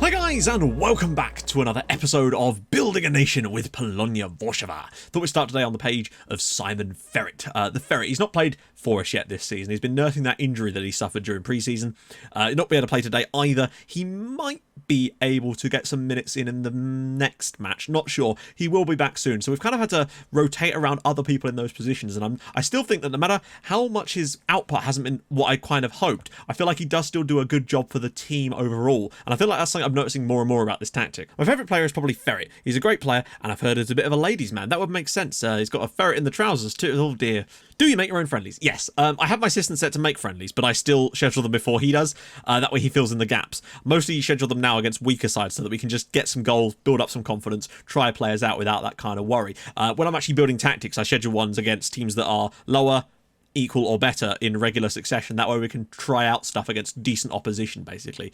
Hi guys, and welcome back to another episode of Building a Nation with Polonia Warszawa. Thought we'd start today on the page of Simon Ferret. The Ferret, he's not played for us yet this season. He's been nursing that injury that he suffered during pre-season. Not be able to play today either. He might be able to get some minutes in the next match. Not sure. He will be back soon. So we've kind of had to rotate around other people in those positions. And I still think that no matter how much his output hasn't been what I kind of hoped, I feel like he does still do a good job for the team overall. And I feel like that's something I'm noticing more and more about this tactic. My favourite player is probably Ferret. He's a great player, and I've heard he's a bit of a ladies' man. That would make sense. He's got a ferret in the trousers too. Oh dear. Do you make your own friendlies? Yes. I have my assistant set to make friendlies, but I still schedule them before he does. That way he fills in the gaps. Mostly you schedule them now against weaker sides so that we can just get some goals, build up some confidence, try players out without that kind of worry. When I'm actually building tactics, I schedule ones against teams that are lower, equal or better in regular succession. That way we can try out stuff against decent opposition, basically.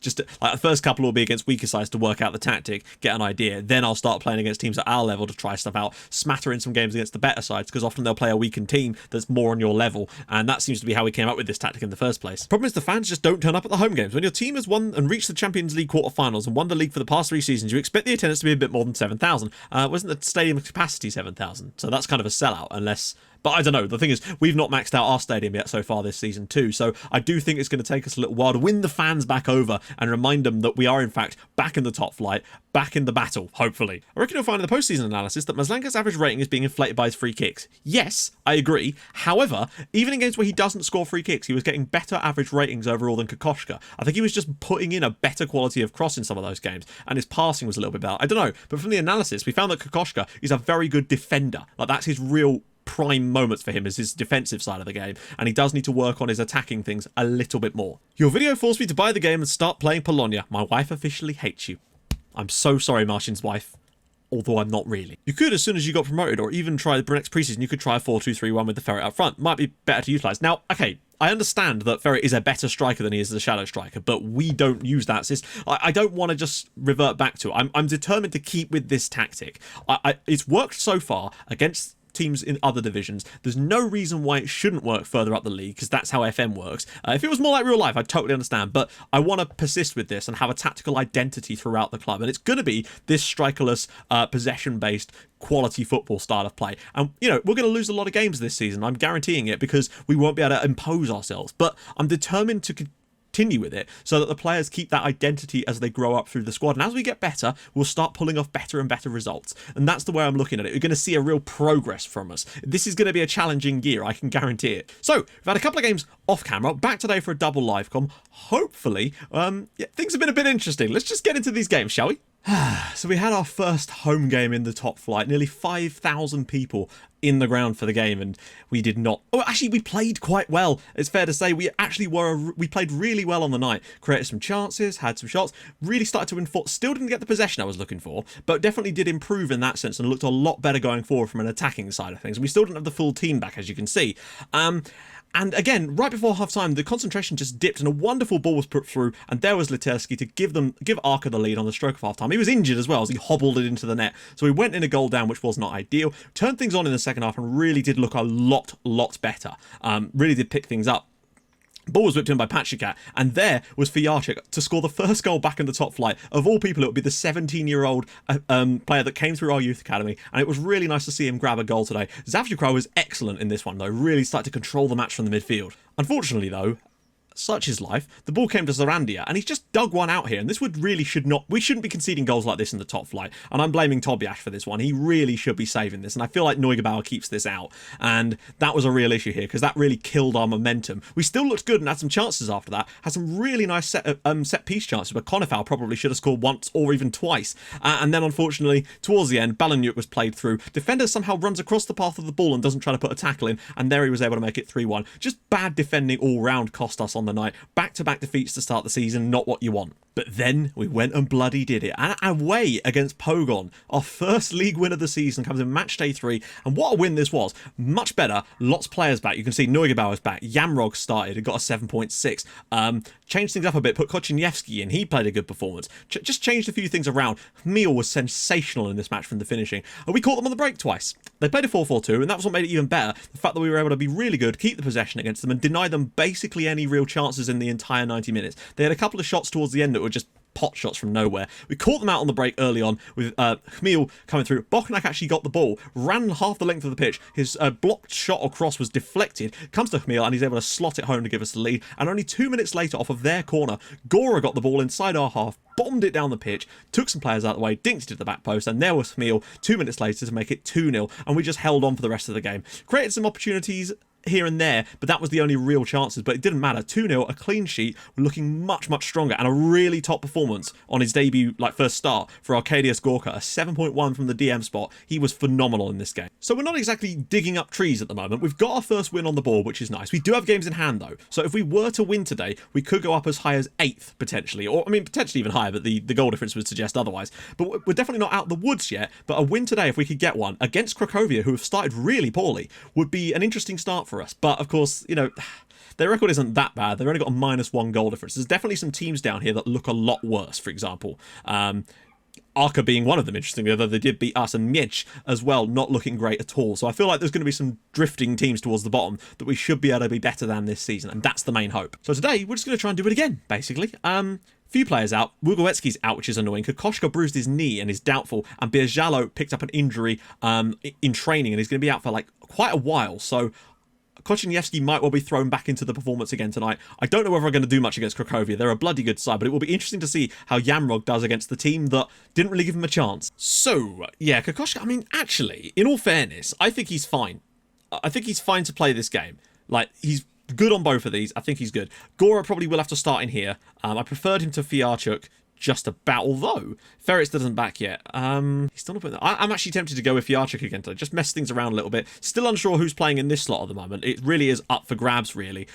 Just like the first couple will be against weaker sides to work out the tactic, get an idea. Then I'll start playing against teams at our level to try stuff out, smatter in some games against the better sides, because often they'll play a weakened team that's more on your level, and that seems to be how we came up with this tactic in the first place. Problem is the fans just don't turn up at the home games. When your team has won and reached the Champions League quarterfinals and won the league for the past 3 seasons, you expect the attendance to be a bit more than 7,000. Wasn't the stadium capacity 7,000? So that's kind of a sellout, unless... But I don't know. The thing is, we've not maxed out our stadium yet so far this season too. So I do think it's going to take us a little while to win the fans back over and remind them that we are in fact back in the top flight, back in the battle, hopefully. I reckon you'll find in the postseason analysis that Mazlanka's average rating is being inflated by his free kicks. Yes, I agree. However, even in games where he doesn't score free kicks, he was getting better average ratings overall than Kokoschka. I think he was just putting in a better quality of cross in some of those games, and his passing was a little bit better. I don't know, but from the analysis, we found that Kokoschka is a very good defender. Like, that's his real prime moments for him is his defensive side of the game, and he does need to work on his attacking things a little bit more. Your video forced me to buy the game and start playing Polonia. My wife officially hates you. I'm so sorry, Marcin's wife. Although I'm not really. You could, as soon as you got promoted, or even try the next preseason, you could try a 4-2-3-1 with the Ferret up front. Might be better to utilise. Now, okay, I understand that Ferret is a better striker than he is as a shadow striker, but we don't use that. I don't want to just revert back to it. I'm determined to keep with this tactic. It's worked so far against teams in other divisions. There's no reason why it shouldn't work further up the league, because that's how FM works. If it was more like real life, I'd totally understand, but I want to persist with this and have a tactical identity throughout the club, and it's going to be this strikerless, possession-based, quality football style of play. And, you know, we're going to lose a lot of games this season. I'm guaranteeing it, because we won't be able to impose ourselves, but I'm determined to continue with it so that the players keep that identity as they grow up through the squad, and as we get better, we'll start pulling off better and better results. And that's the way I'm looking at it. We're going to see a real progress from us. This is going to be a challenging year, I can guarantee it. So we've had a couple of games off camera, back today for a double live com. Hopefully things have been a bit interesting. Let's just get into these games, shall we? So we had our first home game in the top flight, nearly 5,000 people in the ground for the game, and we did not... Oh, actually, we played quite well. It's fair to say we actually we played really well on the night. Created some chances, had some shots, really started to win. Still didn't get the possession I was looking for, but definitely did improve in that sense and looked a lot better going forward from an attacking side of things. We still didn't have the full team back, as you can see. And again, right before half-time, the concentration just dipped and a wonderful ball was put through, and there was Literski to give Arca the lead on the stroke of half-time. He was injured as well as he hobbled it into the net, so we went in a goal down, which was not ideal. Turned things on in the second half and really did look a lot better. Really did pick things up. Ball was whipped in by Patrikat, and there was Fijarczyk to score the first goal back in the top flight. Of all people, it would be the 17-year-old player that came through our youth academy, and it was really nice to see him grab a goal today. Zavchukra was excellent in this one, though, really started to control the match from the midfield. Unfortunately, though, such is life, the ball came to Zarandia, and he's just dug one out here, and this we shouldn't be conceding goals like this in the top flight, and I'm blaming Tobiasz for this one. He really should be saving this, and I feel like Neugebauer keeps this out, and that was a real issue here, because that really killed our momentum. We still looked good and had some chances after that, had some really nice set piece chances, but Konefal probably should have scored once or even twice, and then unfortunately, towards the end, Balanyuk was played through. Defender somehow runs across the path of the ball and doesn't try to put a tackle in, and there he was able to make it 3-1. Just bad defending all round cost us on the night. Back-to-back defeats to start the season, not what you want. But then we went and bloody did it. And away against Pogon, our first league win of the season, comes in match day 3. And what a win this was. Much better. Lots of players back. You can see Neugebauer's back. Yamrog started and got a 7.6. Changed things up a bit. Put Kochinievsky in. He played a good performance. Just changed a few things around. Meal was sensational in this match from the finishing. And we caught them on the break twice. They played a 4-4-2, and that was what made it even better. The fact that we were able to be really good, keep the possession against them, and deny them basically any real chances in the entire 90 minutes. They had a couple of shots towards the end that were just pot shots from nowhere. We caught them out on the break early on with Chmiel coming through. Bokanak actually got the ball, ran half the length of the pitch. His blocked shot or cross was deflected, comes to Chmiel, and he's able to slot it home to give us the lead. And only 2 minutes later, off of their corner, Gora got the ball inside our half, bombed it down the pitch, took some players out of the way, dinked it to the back post, and there was Chmiel 2 minutes later to make it 2-0, and we just held on for the rest of the game. Created some opportunities here and there, but that was the only real chances. But it didn't matter. 2-0, a clean sheet. We're looking much stronger, and a really top performance on his debut, like first start for Arkadiusz Gorka. A 7.1 from the DM spot. He was phenomenal in this game. So we're not exactly digging up trees at the moment. We've got our first win on the board, which is nice. We do have games in hand though, so if we were to win today, we could go up as high as 8th potentially, or I mean potentially even higher, but the goal difference would suggest otherwise. But we're definitely not out the woods yet. But a win today, if we could get one against Cracovia, who have started really poorly, would be an interesting start for us. But of course, you know, their record isn't that bad. They've only got a -1 goal difference. There's definitely some teams down here that look a lot worse, for example. Arca being one of them, interestingly, although they did beat us, and Miedź as well, not looking great at all. So I feel like there's going to be some drifting teams towards the bottom that we should be able to be better than this season, and that's the main hope. So today, we're just going to try and do it again, basically. Few players out. Ługowiecki's out, which is annoying. Kokoschka bruised his knee and is doubtful, and Bierzalo picked up an injury in training and he's going to be out for like quite a while. So Kochiniewski might well be thrown back into the performance again tonight. I don't know whether we're going to do much against Cracovia. They're a bloody good side, but it will be interesting to see how Yamrog does against the team that didn't really give him a chance. So, yeah, Kokoschka, I mean, actually, in all fairness, I think he's fine. I think he's fine to play this game. Like, he's good on both of these. I think he's good. Gora probably will have to start in here. I preferred him to Fiarchuk just about, although Ferret still isn't back yet. He's still not putting that. I'm actually tempted to go with Fiarchuk again to just mess things around a little bit. Still unsure who's playing in this slot at the moment. It really is up for grabs, really.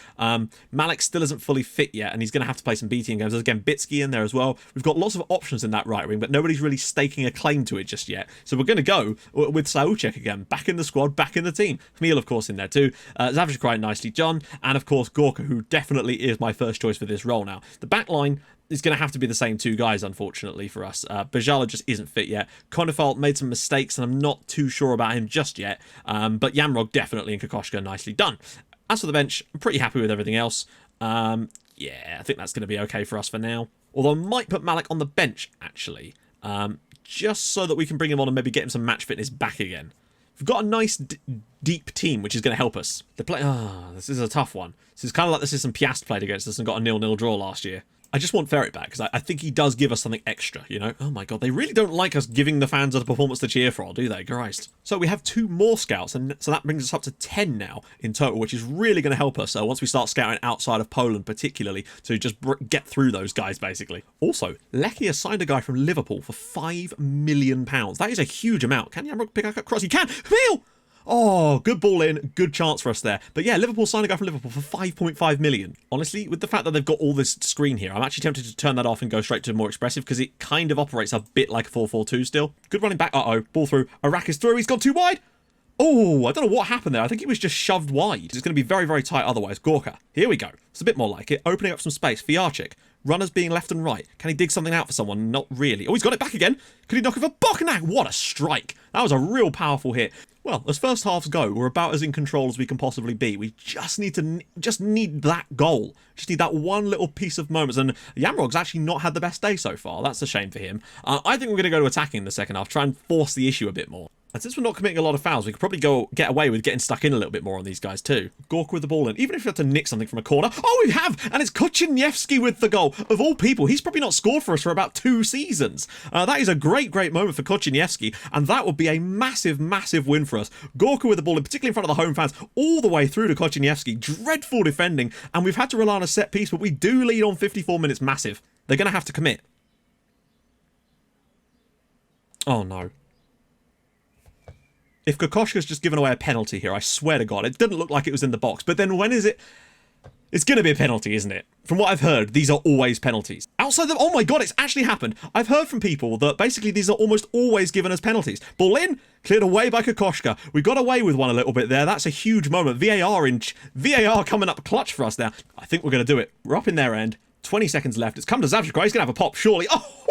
Malik still isn't fully fit yet, and he's going to have to play some BTN games. There's again Bitsky in there as well. We've got lots of options in that right wing, but nobody's really staking a claim to it just yet. So we're going to go with Sauchek again, back in the squad, back in the team. Chmiel, of course, in there too. Zavic quite nicely done, and of course Gorka, who definitely is my first choice for this role now. The back line is going to have to be the same two guys, unfortunately, for us. Bajala just isn't fit yet. Konefalt made some mistakes, and I'm not too sure about him just yet. But Yamrog definitely and Kokoschka nicely done. As for the bench, I'm pretty happy with everything else. Yeah, I think that's going to be okay for us for now. Although I might put Malik on the bench, actually. Just so that we can bring him on and maybe get him some match fitness back again. We've got a nice deep team, which is going to help us. This is a tough one. This is kind of like the system Piast played against us and got a 0-0 draw last year. I just want Ferret back, because I think he does give us something extra, you know? Oh my god, they really don't like us giving the fans a performance to cheer for, do they? Christ. So we have 2 more scouts, and so that brings us up to 10 now in total, which is really going to help us once we start scouting outside of Poland, particularly, to just get through those guys, basically. Also, Lechia signed a guy from Liverpool for £5 million. That is a huge amount. Can Yamrog pick up a cross? He can! Emil! Oh, good ball in, good chance for us there. But yeah, Liverpool signed a guy from Liverpool for 5.5 million. Honestly, with the fact that they've got all this screen here, I'm actually tempted to turn that off and go straight to more expressive, because it kind of operates a bit like a 4-4-2 still. Good running back. Uh-oh, ball through. Arak is through. He's gone too wide. Oh, I don't know what happened there. I think he was just shoved wide. It's going to be very tight otherwise. Gorka. Here we go. It's a bit more like it. Opening up some space. Fiarchik. Runners being left and right. Can he dig something out for someone? Not really. Oh, he's got it back again. Could he knock it for Bokanak? What a strike. That was a real powerful hit. Well, as first halves go, we're about as in control as we can possibly be. We just need that goal. Just need that one little piece of moments. And Yamrog's actually not had the best day so far. That's a shame for him. I think we're going to go to attacking in the second half. Try and force the issue a bit more. And since we're not committing a lot of fouls, we could probably get away with getting stuck in a little bit more on these guys too. Gorka with the ball in. Even if we have to nick something from a corner. Oh, we have! And it's Kochiniewski with the goal. Of all people, he's probably not scored for us for about 2 seasons. That is a great moment for Kochiniewski. And that would be a massive win for us. Gorka with the ball in, particularly in front of the home fans, all the way through to Kochiniewski. Dreadful defending. And we've had to rely on a set piece, but we do lead on 54 minutes massive. They're going to have to commit. Oh, no. If Kokoschka's just given away a penalty here, I swear to God, it didn't look like it was in the box. But then when is it? It's going to be a penalty, isn't it? From what I've heard, these are always penalties. Outside the... Oh my God, it's actually happened. I've heard from people that basically these are almost always given as penalties. Ball in, cleared away by Kokoschka. We got away with one a little bit there. That's a huge moment. VAR coming up clutch for us now. I think we're going to do it. We're up in their end. 20 seconds left. It's come to Zavic. He's going to have a pop, surely. Oh!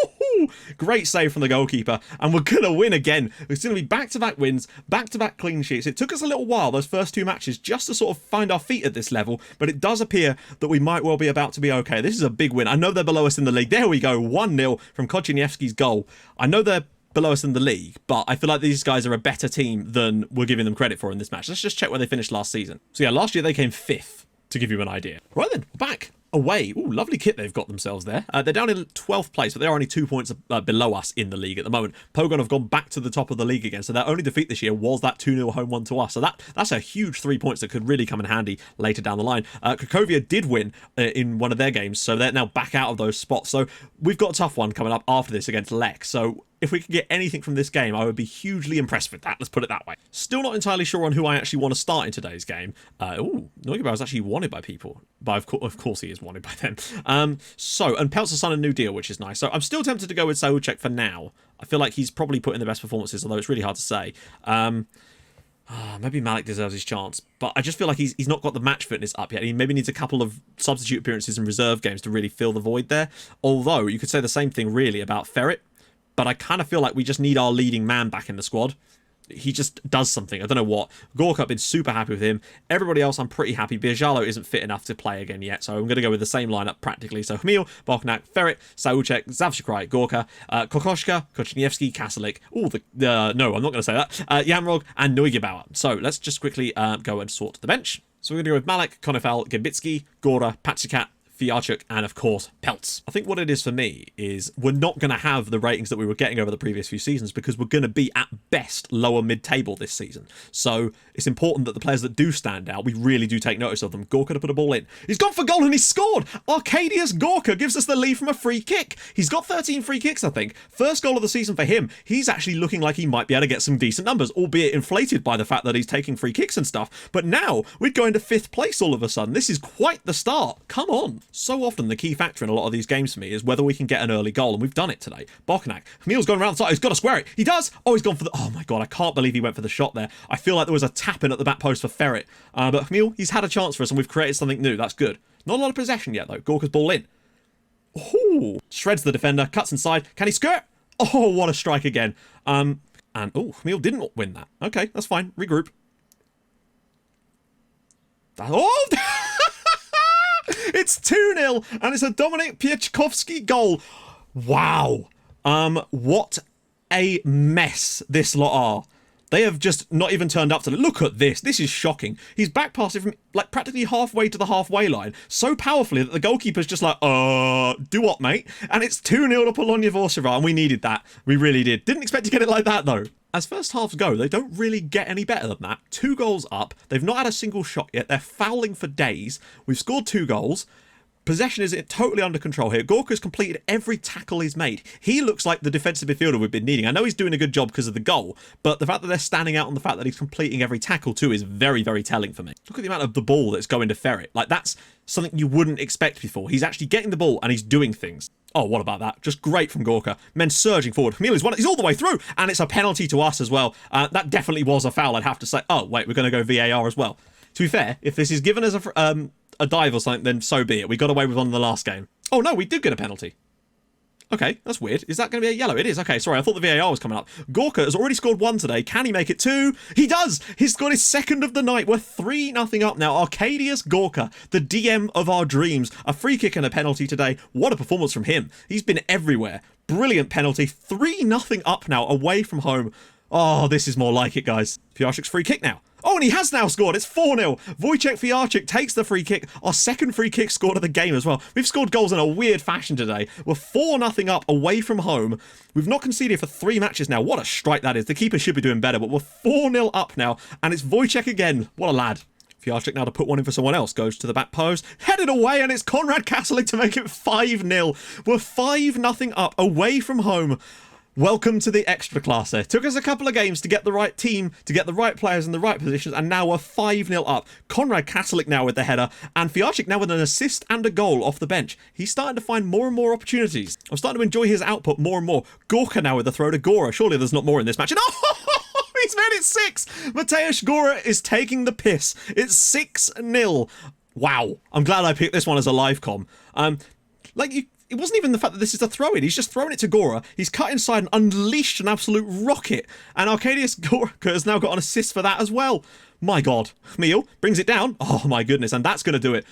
Great save from the goalkeeper, and we're going to win again. It's going to be back-to-back wins, back-to-back clean sheets. It took us a little while, those first 2 matches, just to sort of find our feet at this level, but it does appear that we might well be about to be okay. This is a big win. I know they're below us in the league. There we go, 1-0 from Kociniewski's goal. I know they're below us in the league, but I feel like these guys are a better team than we're giving them credit for in this match. Let's just check where they finished last season. So yeah, last year they came 5th, to give you an idea. Right then, back away. Ooh, lovely kit they've got themselves there. They're down in 12th place, but they're only 2 points below us in the league at the moment. Pogon have gone back to the top of the league again, so their only defeat this year was that 2-0 home one to us. So that's a huge 3 points that could really come in handy later down the line. Cracovia did win in one of their games, so they're now back out of those spots. So we've got a tough one coming up after this against Lech. So if we could get anything from this game, I would be hugely impressed with that. Let's put it that way. Still not entirely sure on who I actually want to start in today's game. Neugebauer is actually wanted by people. But of course he is wanted by them. And Peltzer signed a new deal, which is nice. So I'm still tempted to go with Souček for now. I feel like he's probably put in the best performances, although it's really hard to say. Maybe Malik deserves his chance, but I just feel like he's not got the match fitness up yet. He maybe needs a couple of substitute appearances in reserve games to really fill the void there. Although you could say the same thing really about Ferret. But I kind of feel like we just need our leading man back in the squad. He just does something. I don't know what. Gorka, I've been super happy with him. Everybody else, I'm pretty happy. Birzalo isn't fit enough to play again yet, so I'm going to go with the same lineup practically. So Hmil, Boknak, Ferret, Souček, Zavchikrai, Gorka, Kokoschka, Kociniewski, Kasalik. No, I'm not going to say that. Yamrog and Neugebauer. So let's just quickly go and sort the bench. So we're going to go with Malik, Konefal, Gambitsky, Gora, Patsikat, Fiarchuk, and of course Peltz. I think what it is for me is we're not going to have the ratings that we were getting over the previous few seasons because we're going to be at best lower mid-table this season. So it's important that the players that do stand out, we really do take notice of them. Gorka to put a ball in. He's gone for goal and he's scored! Arcadius Gorka gives us the lead from a free kick. He's got 13 free kicks, I think. First goal of the season for him. He's actually looking like he might be able to get some decent numbers, albeit inflated by the fact that he's taking free kicks and stuff. But now we'd go into 5th place all of a sudden. This is quite the start. Come on. So often the key factor in a lot of these games for me is whether we can get an early goal, and we've done it today. Boknak. Hmil's gone around the side. He's got to square it. He does. Oh, he's gone for the... Oh my god, I can't believe he went for the shot there. I feel like there was a tap in at the back post for Ferret. But Hmil, he's had a chance for us, and we've created something new. That's good. Not a lot of possession yet, though. Gorka's ball in. Oh, shreds the defender. Cuts inside. Can he skirt? Oh, what a strike again. And Hmil didn't win that. Okay, that's fine. Regroup. Oh! It's 2-0, and it's a Dominik Pieczkowski goal. Wow. What a mess this lot are. They have just not even turned up to it. Look at this. This is shocking. He's back past it from like practically halfway to the halfway line so powerfully that the goalkeeper's just like, do what, mate? And it's 2-0 to Polonia Warszawa, and we needed that. We really did. Didn't expect to get it like that, though. As first halves go, they don't really get any better than that. 2 goals up. They've not had a single shot yet. They're fouling for days. We've scored 2 goals. Possession is totally under control here. Gorka's completed every tackle he's made. He looks like the defensive midfielder we've been needing. I know he's doing a good job because of the goal, but the fact that they're standing out on the fact that he's completing every tackle too is very, very telling for me. Look at the amount of the ball that's going to Ferret. Like, that's something you wouldn't expect before. He's actually getting the ball and he's doing things. Oh, what about that? Just great from Gorka. Men surging forward. Hmil is all the way through, and it's a penalty to us as well. That definitely was a foul, I'd have to say. Oh, wait, we're going to go VAR as well. To be fair, if this is given as a dive or something, then so be it. We got away with one in the last game. Oh, no, we did get a penalty. Okay, that's weird. Is that going to be a yellow? It is. Okay, sorry, I thought the VAR was coming up. Gorka has already scored 1 today. Can he make it 2? He does! He's scored his 2nd of the night. We're 3-0 up now. Arcadius Gorka, the DM of our dreams. A free kick and a penalty today. What a performance from him. He's been everywhere. Brilliant penalty. 3-0 up now, away from home. Oh, this is more like it, guys. Fiarchuk's free kick now. Oh, and he has now scored. It's 4-0. Wojciech Fiarchuk takes the free kick. Our 2nd free kick scored of the game as well. We've scored goals in a weird fashion today. We're 4-0 up away from home. We've not conceded for 3 matches now. What a strike that is. The keeper should be doing better, but we're 4-0 up now. And it's Wojciech again. What a lad. Fiarchuk now to put one in for someone else. Goes to the back post. Headed away, and it's Konrad Kasalik to make it 5-0. We're 5-0 up away from home. Welcome to the Ekstraklasa. It took us a couple of games to get the right team, to get the right players in the right positions, and now we're 5-0 up. Konrad Kasalik now with the header, and Fiarchuk now with an assist and a goal off the bench. He's starting to find more and more opportunities. I'm starting to enjoy his output more and more. Gorka now with the throw to Gora. Surely there's not more in this match. And he's made it 6! Mateusz Gora is taking the piss. It's 6-0. Wow. I'm glad I picked this one as a live com. it wasn't even the fact that this is a throw-in. He's just thrown it to Gora. He's cut inside and unleashed an absolute rocket. And Arkadiusz Gorka has now got an assist for that as well. My God. Chmiel brings it down. Oh, my goodness. And that's going to do it.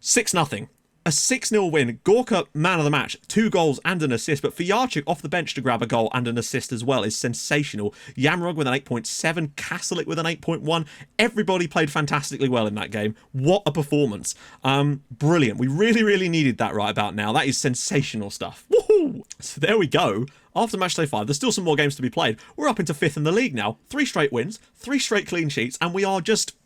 6-0. A 6-0 win. Gorka, man of the match. 2 goals and an assist. But Fijarczyk off the bench to grab a goal and an assist as well is sensational. Yamrog with an 8.7. Kastelik with an 8.1. Everybody played fantastically well in that game. What a performance. Brilliant. We really, really needed that right about now. That is sensational stuff. Woohoo! So there we go. After match day 5, there's still some more games to be played. We're up into 5th in the league now. 3 straight wins, 3 straight clean sheets, and we are just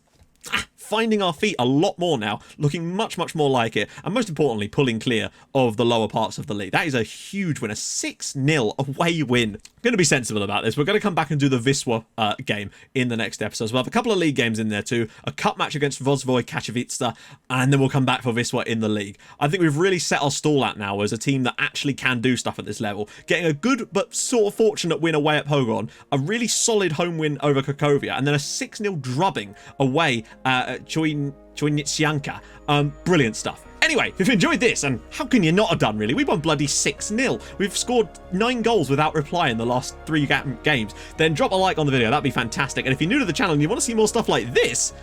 finding our feet a lot more now, looking much, much more like it, and most importantly, pulling clear of the lower parts of the league. That is a huge win, a 6-0 away win. Going to be sensible about this. We're going to come back and do the Wisła game in the next episode. So we'll have a couple of league games in there too, a cup match against Wozwój Katowice, and then we'll come back for Wisła in the league. I think we've really set our stall out now as a team that actually can do stuff at this level. Getting a good but sort of fortunate win away at Pogoń, a really solid home win over Cracovia, and then a 6-0 drubbing away at Chojnicjanka. Brilliant stuff. Anyway, if you've enjoyed this, and how can you not have done, really? We won bloody 6-0. We've scored 9 goals without reply in the last 3 games. Then drop a like on the video. That'd be fantastic. And if you're new to the channel and you want to see more stuff like this,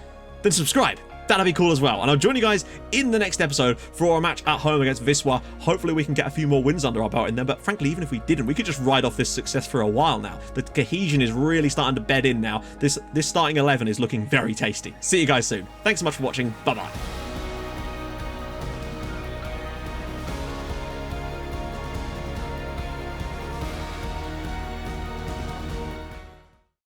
then subscribe. That'd be cool as well. And I'll join you guys in the next episode for our match at home against Wisła. Hopefully we can get a few more wins under our belt in there. But frankly, even if we didn't, we could just ride off this success for a while now. The cohesion is really starting to bed in now. This starting 11 is looking very tasty. See you guys soon. Thanks so much for watching. Bye-bye.